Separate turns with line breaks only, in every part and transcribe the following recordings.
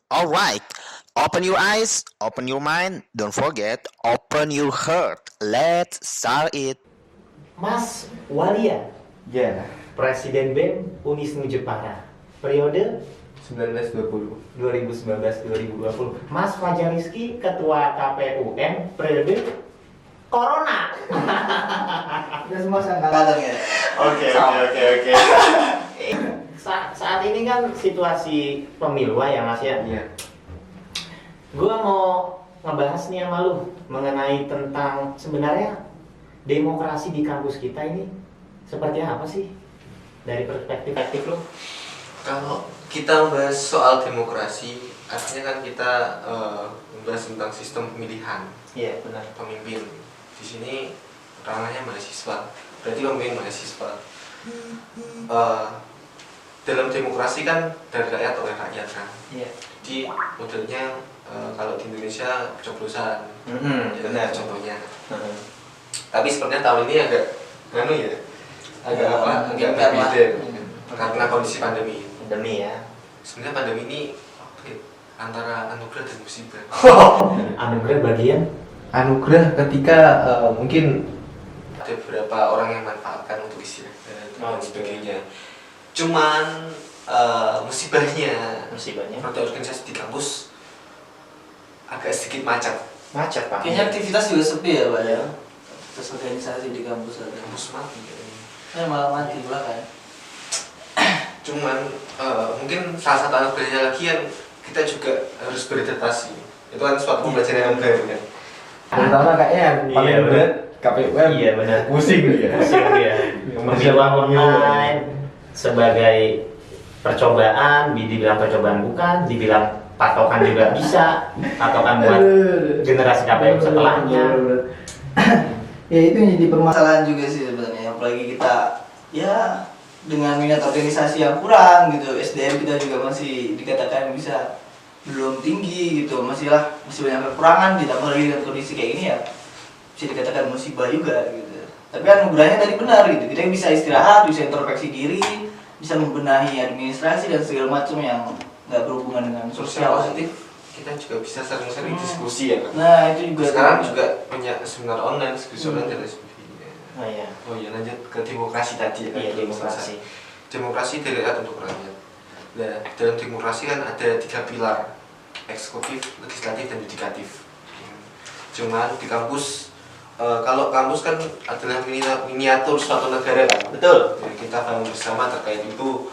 Alright, open your eyes, open your mind, don't forget, open your heart. Let's start it.
Mas Walia,
Ya,
Presiden BEM Unisnu Jepara, periode
1920.
2019-2020. Mas Fajar Rizky, Ketua KPUM, periode Corona.
Udah semua angkatan ya.
Oke. Saat ini kan situasi pemilu ya Mas ya.
Iya.
Gua mau ngebahas nih sama lu mengenai tentang sebenarnya demokrasi di kampus kita ini seperti apa sih dari perspektif lu?
Kalau kita membahas soal demokrasi, artinya kan kita membahas tentang sistem pemilihan
Iya benar.
pemimpin. Di sini ranahnya mahasiswa, berarti pemimpin mahasiswa. Dalam demokrasi kan dari rakyat oleh rakyat kan.
Iya.
Jadi modelnya kalau di Indonesia coblosan,
Benar.
contohnya. Tapi sebenarnya tahun ini agak agak berbeda karena kondisi pandemi.
Pandemi ya.
Sebenarnya pandemi ini antara anugerah dan musibah.
Anugerah bagian
Anugerah ketika mungkin
Ada beberapa orang yang manfaatkan untuk istirahat dan sebagainya. Cuman musibahnya roda organisasi di kampus agak sedikit macet.
macet Pak.
Kayaknya aktivitas juga sepi ya Pak ya. Aktivitas organisasi di kampus ada.
Kampus mati kayaknya.
Malah mati pula kan.
Cuman mungkin salah satu anugerahnya lagi yang kita juga harus beradaptasi. Itu kan suatu pembelajaran yang baru kan.
terutama kayaknya yang paling
Iya,
berat KPUM.
Iya, benar.
Pusing dia.
Pemilu online sebagai percobaan, dibilang percobaan bukan, dibilang patokan juga bisa, patokan buat generasi KPU setelahnya.
Ya itu yang jadi permasalahan juga sih sebenarnya. Apalagi kita ya dengan minat organisasi yang kurang gitu, SDM kita juga masih dikatakan bisa belum tinggi gitu, masih banyak kekurangan, ditambah lagi dengan kondisi kayak ini ya bisa dikatakan musibah juga gitu. Tapi anugerahnya tadi benar gitu, kita bisa istirahat, bisa introspeksi diri, bisa membenahi administrasi dan segala macam yang nggak berhubungan dengan
Sosial
sosial.
positif kita juga bisa sering-sering diskusi ya kan.
Nah itu juga
Sekarang juga banyak seminar online, diskusi online dan lain sebagainya.
Oh iya.
Oh iya, lanjut ke demokrasi tadi ya kan.
Iya, demokrasi.
Demokrasi dari rakyat untuk rakyat. Nah, dalam demokrasi kan ada 3 pilar: eksekutif, legislatif, dan yudikatif. Cuman di kampus, kalau kampus kan adalah miniatur suatu negara kan.
Betul.
Jadi kita paham bersama terkait itu.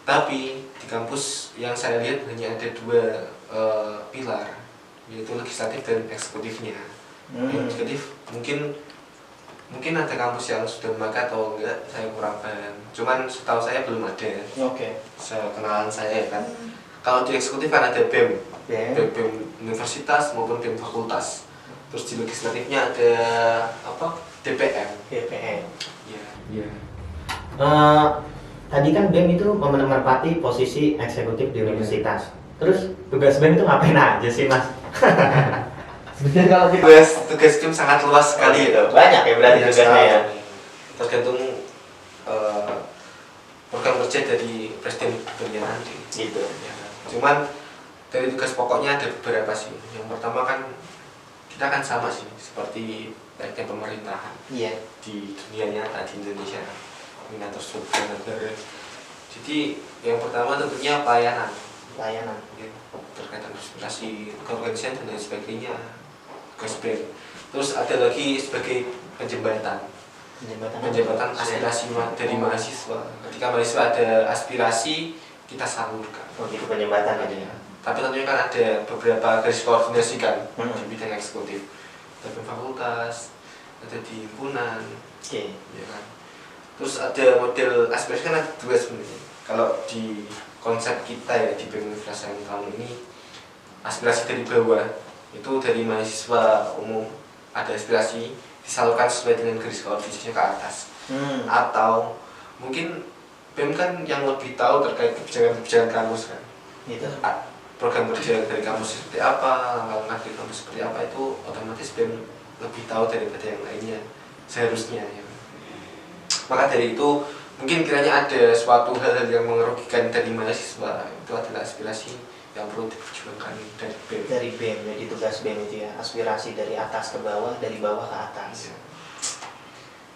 Tapi di kampus yang saya lihat hanya ada 2 pilar, yaitu legislatif dan eksekutifnya. Yang yudikatif mungkin ada kampus yang sudah memakai atau enggak, saya kurang paham. Cuman setahu saya belum ada.
Oke.
Kenalan saya kan. Kalau di eksekutif kan ada BEM, BEM universitas maupun BEM fakultas. Terus di legislatifnya ada DPM.
DPM.
Iya.
Iya.
Tadi kan BEM itu menempati posisi eksekutif di universitas. Terus tugas BEM itu ngapain aja sih Mas?
Sebenarnya kalau kita
Tugas BEM sangat luas sekali ya.
Banyak ya berarti
Banyak
tugasnya ya.
sekali. Tergantung program kerja dari presiden beliau nanti.
Gitu.
Ya. Cuman dari tugas pokoknya ada beberapa sih. Yang pertama kan kita kan sama sih seperti layaknya pemerintahan
Iya.
di dunia nyata di Indonesia, minatur struktur negara. Jadi yang pertama tentunya pelayanan
Layanan.
ya, terkait administrasi, keorganisasian dan lain sebagainya, tugas BEM. Terus ada lagi sebagai penjembatan aspirasi dari mahasiswa. Ketika mahasiswa ada aspirasi, kita salurkan.
Oh gitu penjembatan aja ya.
Tapi tentunya kan ada beberapa garis koordinasi kan di bidang eksekutif. Ada di fakultas, ada di himpunan,
Oke.
ya kan. Terus ada model aspirasi kan ada 2 sebenarnya. Kalau di konsep kita ya di BEM Universitas yang tahun ini, aspirasi dari bawah itu dari mahasiswa umum, ada aspirasi disalurkan sesuai dengan garis koordinasinya ke atas. Atau mungkin BEM kan yang lebih tahu terkait kebijakan-kebijakan kampus kan.
Gitu.
Program kerja dari kampus seperti apa, langkah-langkah dari kampus seperti apa, itu otomatis BEM lebih tahu daripada yang lainnya seharusnya ya. Maka dari itu mungkin kiranya ada suatu hal-hal yang merugikan dari mahasiswa, itu adalah aspirasi yang perlu diperjuangkan dari BEM.
Dari BEM, jadi tugas BEM itu ya, aspirasi dari atas ke bawah, dari bawah ke atas.
Iya.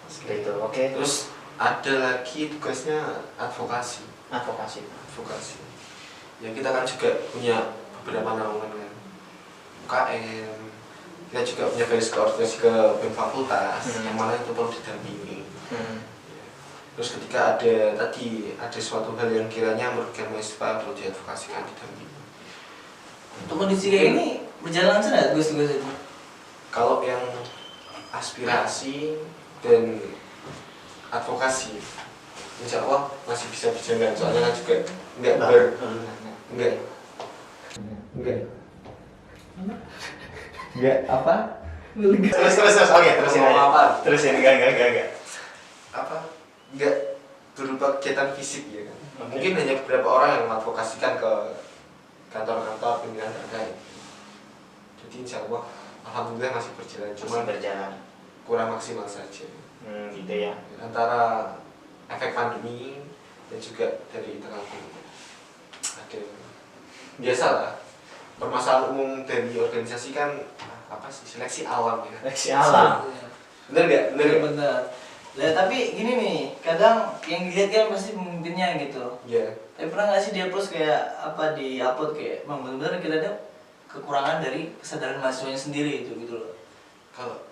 Seperti itu, oke.
Terus ada lagi tugasnya advokasi.
Advokasi.
Ya kita kan juga punya beberapa naungan kan, UKM, kita juga punya garis koordinasi ke BEM fakultas, yang mana itu perlu didampingi. Ya. Terus ketika ada suatu hal yang kiranya merugikan mahasiswa, perlu diadvokasikan, didampingi.
Untuk kondisi kayak ini berjalan lancar nggak tugas-tugas itu?
Kalau yang aspirasi dan advokasi, insya Allah masih bisa berjalan, soalnya kan juga
Enggak apa?
Terus, oke, terusin
Ngomong
aja.
apa?
Terusin, enggak.
Enggak berupa kegiatan fisik ya kan. Mungkin hanya beberapa orang yang mengadvokasikan ke kantor-kantor pimpinan terkait. Jadi insya Allah alhamdulillah masih berjalan, cuma
berjalan.
kurang maksimal saja.
Gitu ya.
Antara efek pandemi dan juga dari internal komunitas. Ada biasalah permasalahan umum dari organisasi kan apa sih, seleksi alam ya.
Seleksi alam.
Bener nggak?
Bener. Lah tapi gini nih, kadang yang dilihat kan pasti pemimpinnya gitu.
Iya.
Tapi pernah nggak sih dia post kayak apa di upload kayak bang benar-benar kita ada kekurangan dari kesadaran mahasiswanya sendiri itu gitu loh.
Kalau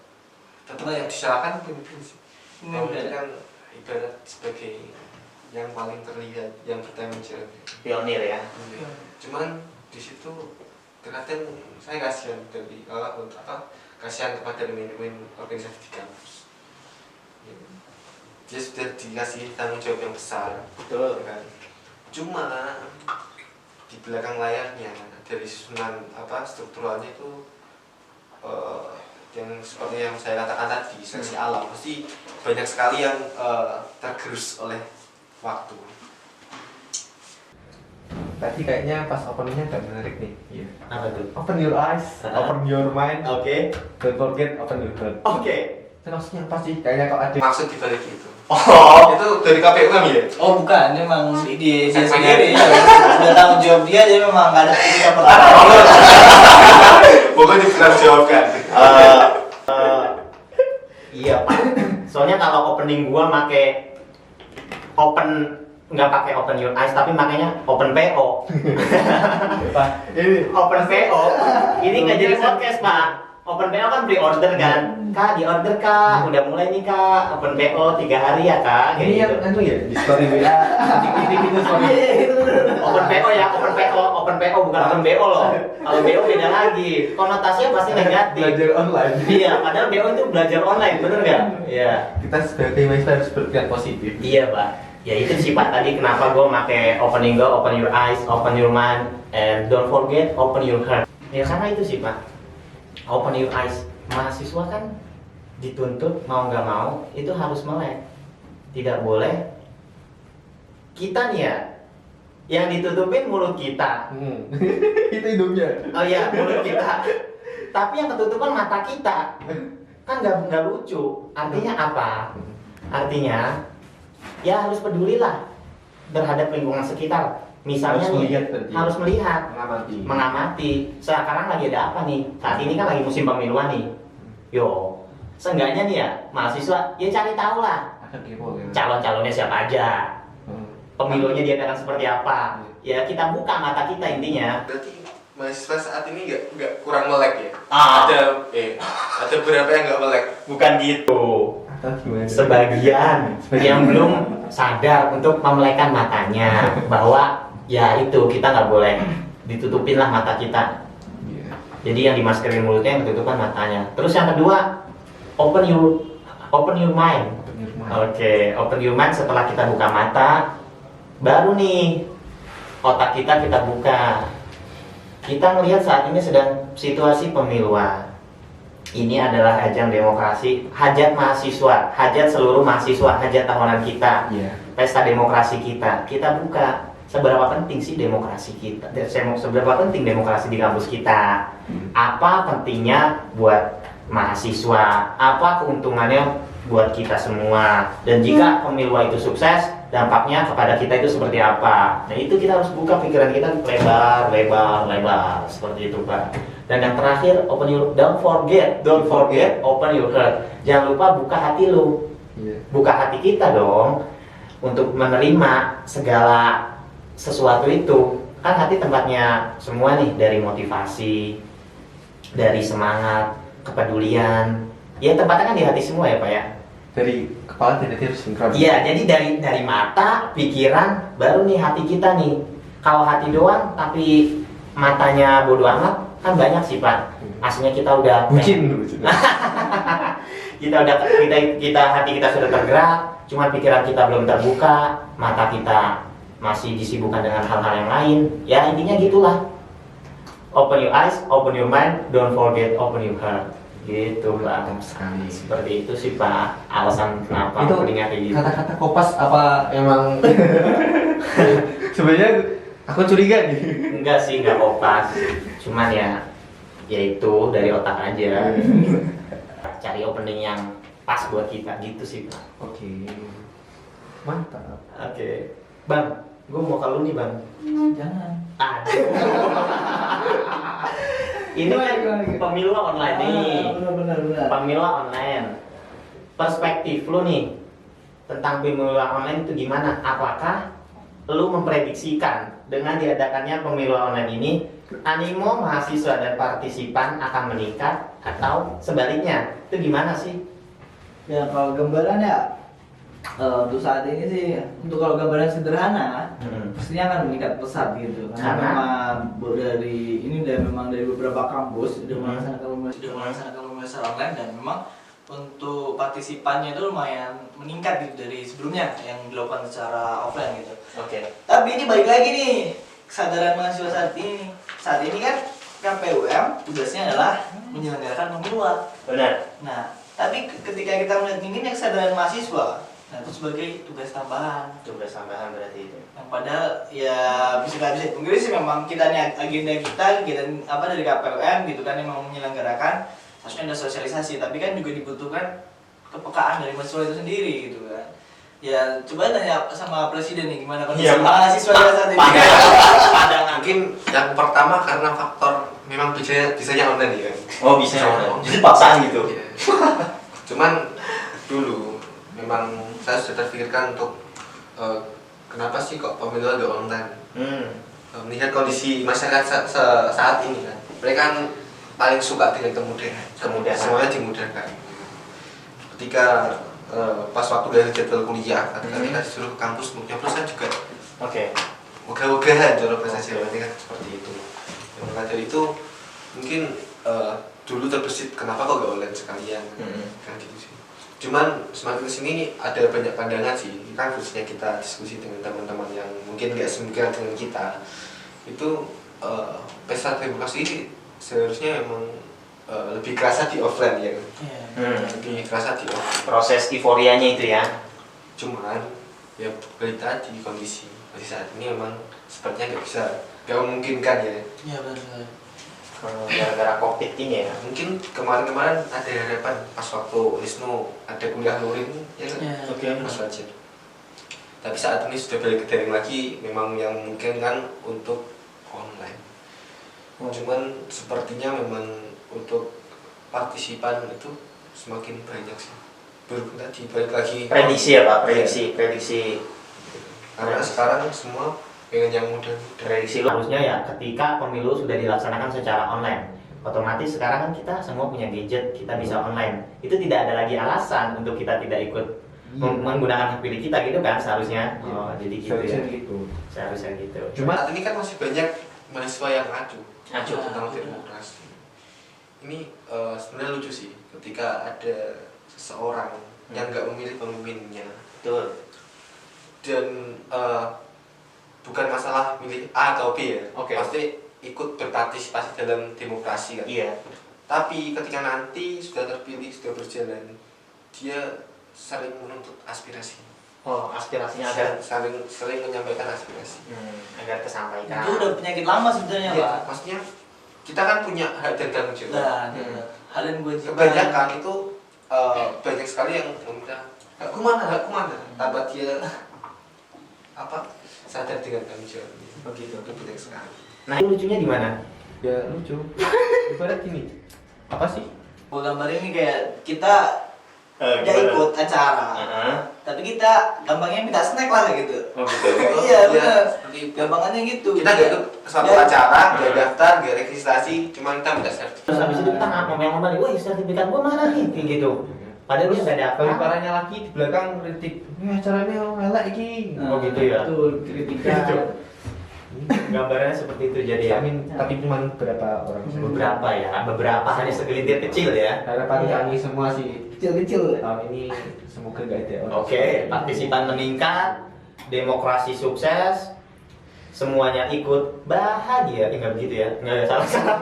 tetap yang disalahkan pemimpin sih. Pemimpin
Pemimpin.
kan ibarat sebagai yang paling terlihat, yang pertama jalan.
Pionir ya.
Cuman di situ terkadang saya kasihan dari kasihan kepada manajemen organisasi di kampus. Ya. Dia sudah dikasih tanggung jawab yang besar,
Betul.
ya kan? Cuma di belakang layarnya dari susunan strukturalnya itu yang seperti yang saya katakan tadi, seleksi alam pasti banyak sekali yang tergerus oleh waktu.
Tadi kayaknya pas openingnya agak menarik nih. Iya.
Apa tuh?
Open your eyes, open your mind.
Oke.
Don't forget open your heart.
Oke.
Itu maksudnya apa sih? Kayaknya kok ada.
Maksud dibalik itu.
Oh.
Itu dari KPU kan ya?
Oh bukan, memang dia
Segmen
sendiri
ini.
udah tanggung jawab dia, jadi memang nggak ada kita pertama.
Pokoknya dipertanggungjawabkan.
Iya Pak. Soalnya kalau opening gua nggak pakai open your eyes tapi makanya open PO.
Pak, ini
Open PO. Ini nggak jadi podcast Pak. Open PO kan pre-order kan. Kak di order Kak. Udah mulai nih Kak. Open PO 3 hari ya Kak. Kayak
ini yang
gitu.
anu ya di story WA. Dikit gitu story.
Open PO ya, open PO bukan open BO loh. Kalau BO beda lagi. Konotasinya pasti negatif.
Belajar online.
Iya, padahal BO itu belajar online, bener nggak? Iya.
Kita sebagai mahasiswa harus berpikir positif.
Iya Pak. Ya itu sih Pak tadi kenapa gue pakai opening go, open your eyes, open your mind, and don't forget open your heart. Ya karena itu sih Pak. Open your eyes. Mahasiswa kan dituntut mau nggak mau itu harus melek. Tidak boleh kita nih ya yang ditutupin mulut kita.
Itu hidungnya.
Oh iya, mulut kita. Tapi yang ketutupan mata kita. Kan nggak lucu. Artinya apa? Artinya ya harus pedulilah terhadap lingkungan sekitar. Misalnya
Harus
nih,
melihat berarti.
harus melihat,
Mengamati.
mengamati. Sekarang lagi ada apa nih? Saat ini kan lagi musim pemiluan nih. Yo, seenggaknya nih ya mahasiswa ya cari tahu lah
Akan kepo ya.
calon-calonnya siapa aja, pemilunya diadakan seperti apa. Ya kita buka mata kita intinya.
Berarti mahasiswa saat ini nggak kurang melek ya?
Ah.
Ada beberapa yang nggak melek.
Bukan gitu.
Atau gimana?
Sebagian yang belum sadar untuk memelekan matanya bahwa ya itu kita nggak boleh ditutupin lah mata kita.
Iya.
Jadi yang dimaskerin mulutnya yang ketutupan matanya. Terus yang kedua open your mind. Oke, open your mind setelah kita buka mata, baru nih otak kita buka. Kita melihat saat ini sedang situasi pemiluan. Ini adalah ajang demokrasi, hajat mahasiswa, hajat seluruh mahasiswa, hajat tahunan kita,
Iya.
pesta demokrasi kita. Kita buka seberapa penting sih demokrasi kita, seberapa penting demokrasi di kampus kita. Apa pentingnya buat mahasiswa, apa keuntungannya buat kita semua. Dan jika pemilu itu sukses, dampaknya kepada kita itu seperti apa. Nah itu kita harus buka pikiran kita lebar seperti itu Pak. Dan yang terakhir, don't forget open your heart. Jangan lupa buka hati lu, buka hati kita dong untuk menerima segala sesuatu itu. Kan hati tempatnya semua nih, dari motivasi, dari semangat, kepedulian. Ya tempatnya kan di hati semua ya Pak ya.
Dari kepala ke hati harus sinkron.
Iya, jadi dari mata, pikiran, baru nih hati kita nih. Kalau hati doang tapi matanya bodo amat, kan banyak sih Pak. Aslinya kita udah
Mungkin
kita hati kita sudah tergerak, cuma pikiran kita belum terbuka, mata kita masih disibukkan dengan hal-hal yang lain. Ya intinya gitulah. Open your eyes, open your mind, don't forget open your heart. Gitu Pak.
mantap sekali.
Seperti itu sih Pak, alasan kenapa
Itu
codingnya kayak gitu.
kata-kata kopas apa emang sebenarnya aku curiga nih.
Enggak sih, enggak kopas. Cuman ya itu dari otak aja. Cari opening yang pas buat kita gitu sih Pak.
Oke. Mantap.
Oke. Bang, gue mau ke lu nih Bang.
Jangan.
Aduh. Ini kan pemilu online nih.
Benar.
Pemilu online. Perspektif lu nih tentang pemilu online itu gimana? Apakah lu memprediksikan dengan diadakannya pemilu online ini animo mahasiswa dan partisipan akan meningkat atau sebaliknya? Itu gimana sih?
Ya kalau gambaran ya untuk saat ini sih, untuk kalau gambaran sederhana pastinya akan meningkat pesat gitu karena memang dari beberapa kampus sudah melaksanakan pembelajaran online, dan memang untuk partisipannya itu lumayan meningkat gitu dari sebelumnya yang dilakukan secara offline gitu.
Oke.
Tapi ini balik lagi nih kesadaran mahasiswa saat ini. Saat ini kan KPUM tugasnya adalah menyelenggarakan pemilu.
Benar.
Nah, tapi ketika kita melihat minimnya kesadaran mahasiswa, nah itu sebagai tugas tambahan.
Tugas tambahan berarti itu.
Yang padahal ya bisa mungkin sih memang kita nih agenda kita apa dari KPUM gitu kan yang mau menyelenggarakan, harusnya ada sosialisasi, tapi kan juga dibutuhkan kepekaan dari mahasiswa itu sendiri gitu kan. Ya coba tanya sama presiden nih gimana kondisi mahasiswa saat ini.
Pandangan.
Mungkin yang pertama karena faktor memang bisanya online ya.
Oh bisa online. Jadi paksaan gitu.
Iya. Cuman dulu memang saya sudah terpikirkan untuk kenapa sih kok pemilu agak online. Melihat kondisi masyarakat saat ini kan, mereka kan paling suka dengan kemudahan. Semuanya dimudahkan. Ketika pas waktu dari jadwal kuliah, ketika kita disuruh ke kampus untuk nyoblos kan juga ogah-ogahan nyoblos saja, berarti kan seperti itu. Maka dari itu mungkin dulu terbesit kenapa kok gak online sekalian, kan gitu sih. Cuman semakin kesini ada banyak pandangan sih, kan khususnya kita diskusi dengan teman-teman yang mungkin gak semikiran dengan kita. Itu pesta demokrasi seharusnya memang lebih kerasa di offline ya. Lebih kerasa di offline.
Proses euforianya itu ya.
Cuman ya balik tadi kondisi saat ini memang sepertinya nggak memungkinkan ya.
Iya benar.
Gara-gara COVID ini ya.
Mungkin kemarin-kemarin ada harapan pas waktu Wisnu ada kuliah luring ya kan? Mas Wajib. Tapi saat ini sudah balik ke daring lagi, memang yang mungkin kan untuk online. Cuman sepertinya memang untuk partisipan itu semakin banyak sih. Berhubung tadi balik lagi
Prediksi ya Pak, prediksi.
Karena sekarang semua pengen yang mudah.
Prediksi lu harusnya ya ketika pemilu sudah dilaksanakan secara online, otomatis sekarang kan kita semua punya gadget, kita bisa online. Itu tidak ada lagi alasan untuk kita tidak ikut menggunakan hak pilih kita gitu kan seharusnya. Oh, jadi gitu ya. Seharusnya gitu.
Cuma saat ini kan masih banyak mahasiswa yang acu tentang demokrasi. Ini sebenarnya lucu sih ketika ada seseorang yang nggak memilih pemimpinnya.
Betul.
Dan bukan masalah milih A atau B ya. Pasti ikut berpartisipasi dalam demokrasi kan.
Iya.
Tapi ketika nanti sudah terpilih, sudah berjalan, dia saling menuntut aspirasi.
Oh, aspirasinya agar
saling menyampaikan aspirasi.
Agar tersampaikan.
Itu udah penyakit lama sebenarnya
Ya,
Pak.
maksudnya kita kan punya hak dan tanggung jawab.
Hal yang gue
Kebanyakan itu banyak sekali yang meminta hakku mana tanpa dia sadar dengan tanggung jawab.
Begitu.
Itu penting sekali.
Nah, itu lucunya di mana?
Ya lucu. Ibarat gini. Apa sih?
Gua gambar ini kayak kita
Gimana?
ikut acara,
Heeh.
tapi kita gampangnya minta snack lah gitu.
Oh gitu.
Iya
Ya,
benar.
seperti itu.
Gampangannya gitu.
Kita nggak ikut suatu
Ya.
acara, nggak daftar, nggak registrasi, cuma kita minta sertifikat.
Terus habis itu kita ngomel-ngomel, wah sertifikat gua mana nih? Kayak gitu. Padahal dia nggak ada
Kalau
apa.
parahnya lagi di belakang kritik. Ini acaranya elek iki.
Oh gitu ya.
Betul, kritikan.
Gambarannya seperti itu jadi ya.
Tapi cuma beberapa orang.
Beberapa ya, beberapa hanya segelintir kecil ya.
Harapan kami semua sih
Kecil-kecil.
tahun ini semoga gak ada orang.
Oke, partisipan meningkat, demokrasi sukses, semuanya ikut bahagia. Enggak begitu ya? Enggak ada salah-salah.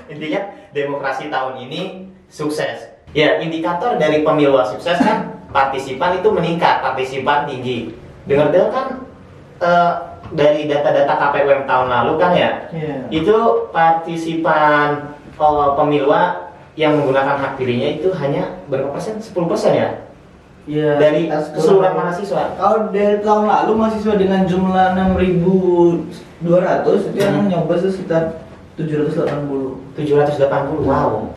Intinya demokrasi tahun ini sukses. Ya, indikator dari pemilu sukses kan partisipan itu meningkat, partisipan tinggi. Dengar-dengar kan dari data-data KPUM tahun lalu kan ya,
Iya.
itu partisipan pemilu yang menggunakan hak pilihnya itu hanya berapa persen? 10% ya?
Iya.
Dari keseluruhan mahasiswa.
Kalau dari tahun lalu mahasiswa dengan jumlah 6.200 itu yang nyoba sekitar 780.
780. Wow.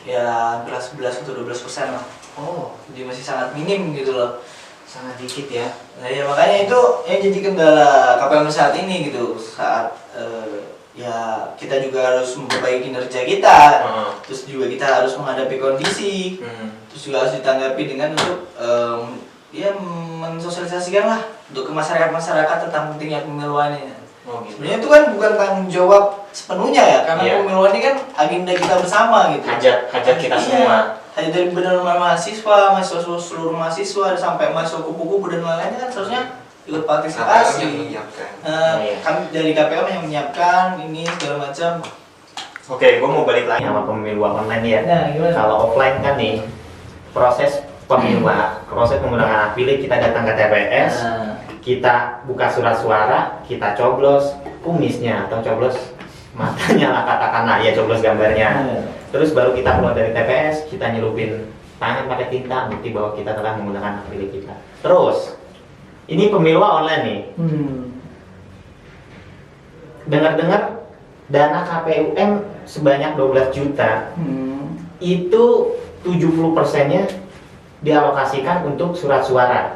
Ya, 11 atau 12% lah.
Oh,
Jadi masih sangat minim gitu loh.
sangat dikit ya.
Nah ya makanya itu yang jadi kendala KPM saat ini gitu. Saat ya kita juga harus memperbaiki kinerja kita. Terus juga kita harus menghadapi kondisi. Terus juga harus ditanggapi dengan untuk ya mensosialisasikan lah untuk ke masyarakat tentang pentingnya pemiluan ini.
Oh gitu.
Sebenarnya itu kan bukan tanggung jawab sepenuhnya ya, karena
Iya.
pemiluan ini kan agenda kita bersama gitu.
Hajat kita
Iya.
semua.
Hanya dari benar-benar mahasiswa seluruh mahasiswa sampai mahasiswa kupu-kupu dan lain-lainnya kan seharusnya ikut
KPM yang
partisipasi.
menyiapkan.
Iya.
Kami dari KPM yang menyiapkan ini segala macam.
Oke, gue mau balik lagi sama pemilu online ya.
Nah, gimana?
Kalau offline kan nih, proses pemilu, proses menggunakan hak pilih, kita datang ke TPS,
Nah,
kita buka surat suara, kita coblos kumisnya atau coblos matanya lah katakanlah, ya coblos gambarnya.
Nah.
Terus baru kita keluar dari TPS, kita nyelupin tangan pakai tinta, bukti bahwa kita telah menggunakan hak pilih kita. Terus, ini pemilu online nih. Dengar-dengar dana KPUM sebanyak 12 juta, itu 70%-nya dialokasikan untuk surat suara.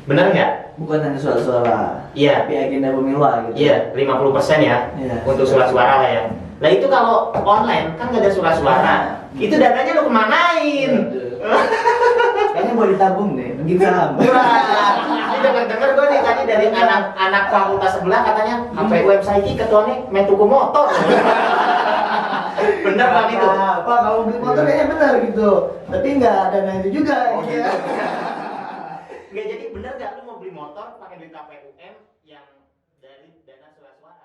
Benar nggak?
Bukan hanya suara-suara,
Iya.
tapi agenda pemilu gitu.
Iya, 50% ya
Iya.
untuk surat suara lah ya. Nah itu kalau online kan nggak ada surat suara, itu dananya lu kemanain?
Kayaknya mau ditabung deh, mungkin saham.
Wah, ini dengar-dengar gue nih tadi dari anak fakultas sebelah katanya KPUM saiki ketuanya main tuku motor. Bener kan itu?
Pak, kalau beli motor kayaknya benar gitu, tapi nggak ada itu juga.
Nggak, jadi bener nggak lu mau beli motor pakai duit KPUM yang dari dana surat suara?